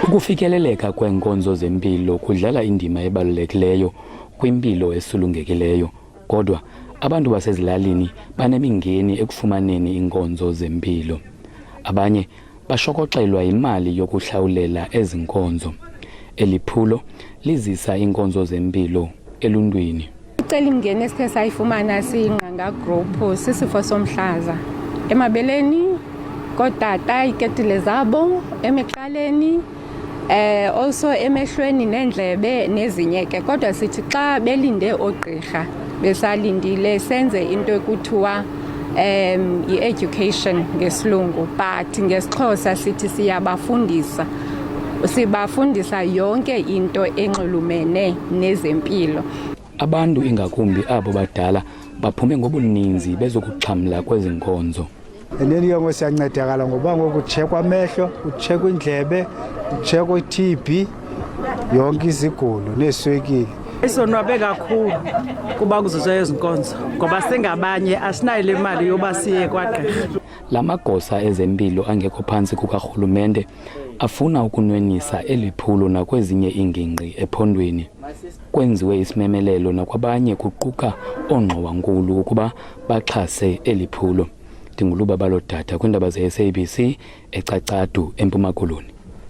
Ukufikeleleka kweenkonzo zempilo kudlala indima ebalulekileyo kwimpilo esulungekileyo, kodwa abantu basezilalini banemingeni ekufumaneni iinkonzo zempilo. Abanye bashokoxelwa imali yokuhlawulela ezi nkonzo. Eli phulo lizisa iinkonzo zempilo eluntwini. Icelimngeni esithe sayifumana siyingqanga group sisifo somhlaza emabeleni, kootata iketile zabo, emekhaleni, also emehlweni neendlebe nezinye ke. Kodwa sithi xa belinde oogqirha besalindile senze into ekuthiwa i-education ngesilungu, but ngesixhosa sithi sibafundisa yonke into enxulumene nezempilo. Abantu ingakumbi abo badala baphume ngobuninzi bezokuxhamla kwezi nkonzo. Endeni ke siyancedakala ngoba ngoku utshekwa amehlo, utshekwa indlebe, utshekwa i-TB, yonke izigulo neeswekile. Isonwabe kakhulu kuba kuzizo ezi nkonzo ngoba singabanye asinayo le mali yoba siye kwagqirha. La magosa ezempilo angekho phantsi kukarhulumente afuna ukunwenisa eli phulo nakwezinye iingingqi ephondweni. Kwenziwe isimemelelo nakwabanye kuquka oongxowankulu ukuba baxhase eli phulo. Ndingulubaba lodada kwiindaba ze-SABC eCacadu eMpuma Koloni.